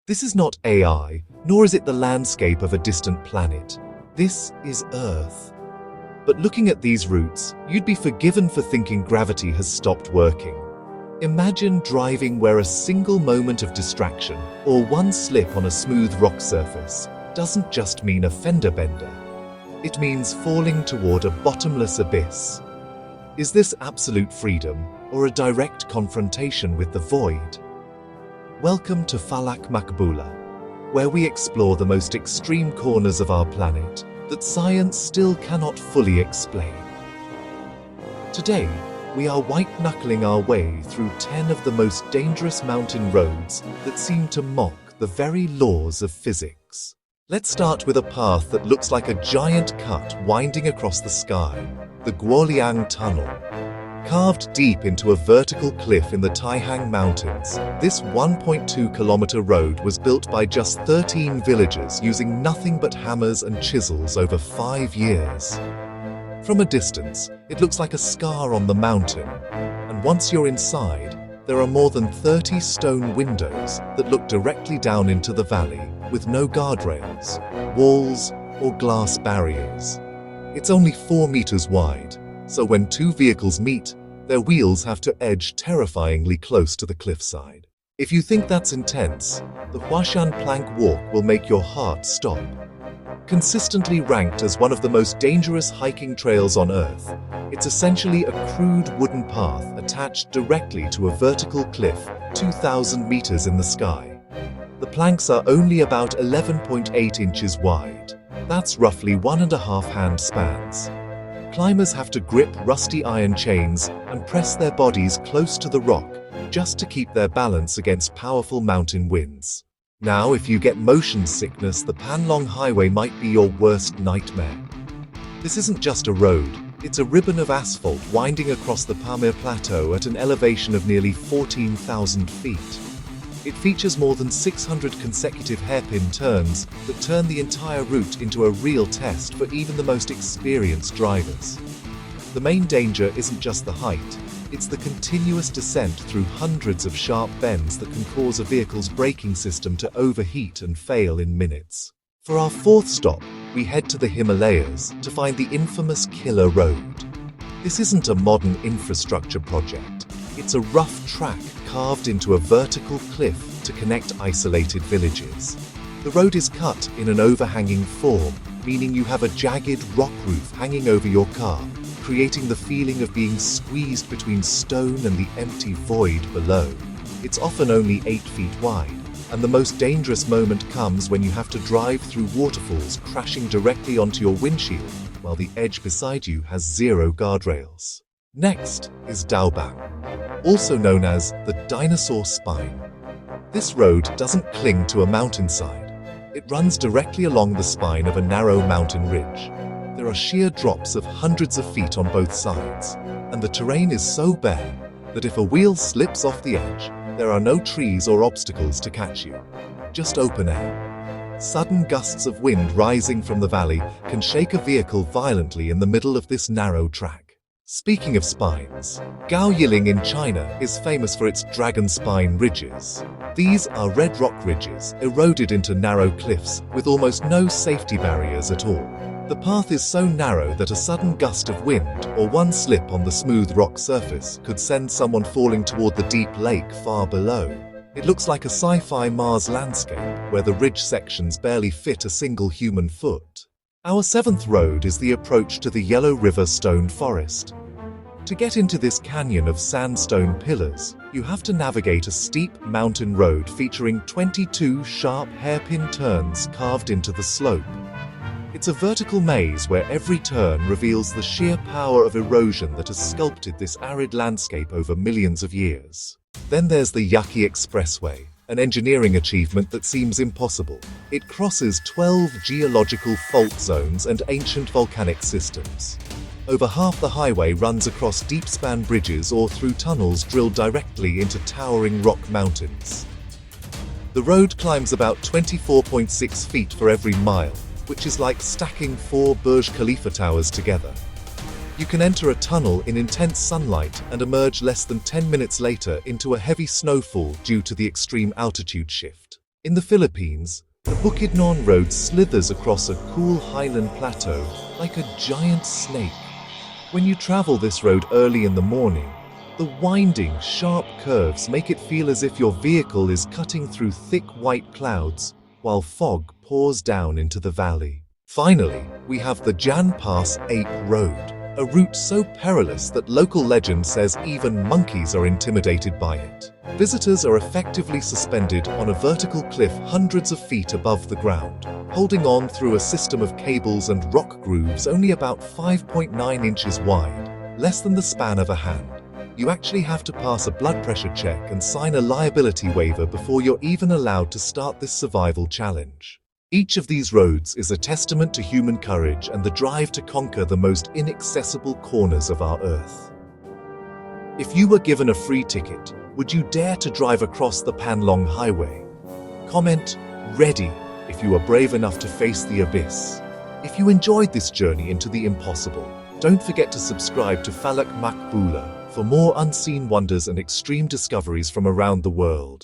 This is not AI, nor is it the landscape of a distant planet. This is Earth. But looking at these routes, you'd be forgiven for thinking gravity has stopped working. Imagine driving where a single moment of distraction, or one slip on a smooth rock surface, doesn't just mean a fender bender. It means falling toward a bottomless abyss. Is this absolute freedom, or a direct confrontation with the void? Welcome to Falak Maqboola, where we explore the most extreme corners of our planet that science still cannot fully explain. Today, we are white-knuckling our way through 10 of the most dangerous mountain roads that seem to mock the very laws of physics. Let's start with a path that looks like a giant cut winding across the sky, the Guoliang Tunnel. Carved deep into a vertical cliff in the Taihang Mountains, this 1.2-kilometer road was built by just 13 villagers using nothing but hammers and chisels over 5 years. From a distance, it looks like a scar on the mountain, and once you're inside, there are more than 30 stone windows that look directly down into the valley with no guardrails, walls, or glass barriers. It's only 4 meters wide, so when two vehicles meet, their wheels have to edge terrifyingly close to the cliffside. If you think that's intense, the Huashan Plank Walk will make your heart stop. Consistently ranked as one of the most dangerous hiking trails on Earth, it's essentially a crude wooden path attached directly to a vertical cliff 2,000 meters in the sky. The planks are only about 11.8 inches wide. That's roughly 1.5 hand spans. Climbers have to grip rusty iron chains and press their bodies close to the rock just to keep their balance against powerful mountain winds. Now, if you get motion sickness, the Panlong Highway might be your worst nightmare. This isn't just a road, it's a ribbon of asphalt winding across the Pamir Plateau at an elevation of nearly 14,000 feet. It features more than 600 consecutive hairpin turns that turn the entire route into a real test for even the most experienced drivers. The main danger isn't just the height, it's the continuous descent through hundreds of sharp bends that can cause a vehicle's braking system to overheat and fail in minutes. For our 4th stop, we head to the Himalayas to find the infamous Killer Road. This isn't a modern infrastructure project. It's a rough track carved into a vertical cliff to connect isolated villages. The road is cut in an overhanging form, meaning you have a jagged rock roof hanging over your car, creating the feeling of being squeezed between stone and the empty void below. It's often only 8 feet wide, and the most dangerous moment comes when you have to drive through waterfalls crashing directly onto your windshield, while the edge beside you has 0 guardrails. Next is Daobang, also known as the Dinosaur Spine. This road doesn't cling to a mountainside. It runs directly along the spine of a narrow mountain ridge. There are sheer drops of hundreds of feet on both sides, and the terrain is so bare that if a wheel slips off the edge, there are no trees or obstacles to catch you, just open air. Sudden gusts of wind rising from the valley can shake a vehicle violently in the middle of this narrow track. Speaking of spines, Guoliang in China is famous for its dragon spine ridges. These are red rock ridges eroded into narrow cliffs with almost no safety barriers at all. The path is so narrow that a sudden gust of wind or one slip on the smooth rock surface could send someone falling toward the deep lake far below. It looks like a sci-fi Mars landscape where the ridge sections barely fit a single human foot. Our 7th road is the approach to the Yellow River Stone Forest. To get into this canyon of sandstone pillars, you have to navigate a steep mountain road featuring 22 sharp hairpin turns carved into the slope. It's a vertical maze where every turn reveals the sheer power of erosion that has sculpted this arid landscape over millions of years. Then there's the Yaqi Expressway, an engineering achievement that seems impossible. It crosses 12 geological fault zones and ancient volcanic systems. Over half the highway runs across deep-span bridges or through tunnels drilled directly into towering rock mountains. The road climbs about 24.6 feet for every mile, which is like stacking 4 Burj Khalifa towers together. You can enter a tunnel in intense sunlight and emerge less than 10 minutes later into a heavy snowfall due to the extreme altitude shift. In the Philippines, the Bukidnon Road slithers across a cool highland plateau like a giant snake. When you travel this road early in the morning, the winding, sharp curves make it feel as if your vehicle is cutting through thick white clouds while fog pours down into the valley. Finally, we have the Jan Pass Ape Road, a route so perilous that local legend says even monkeys are intimidated by it. Visitors are effectively suspended on a vertical cliff hundreds of feet above the ground, holding on through a system of cables and rock grooves only about 5.9 inches wide, less than the span of a hand. You actually have to pass a blood pressure check and sign a liability waiver before you're even allowed to start this survival challenge. Each of these roads is a testament to human courage and the drive to conquer the most inaccessible corners of our Earth. If you were given a free ticket, would you dare to drive across the Panlong Highway? Comment "Ready" if you are brave enough to face the abyss. If you enjoyed this journey into the impossible, don't forget to subscribe to Falak Maqboola for more unseen wonders and extreme discoveries from around the world.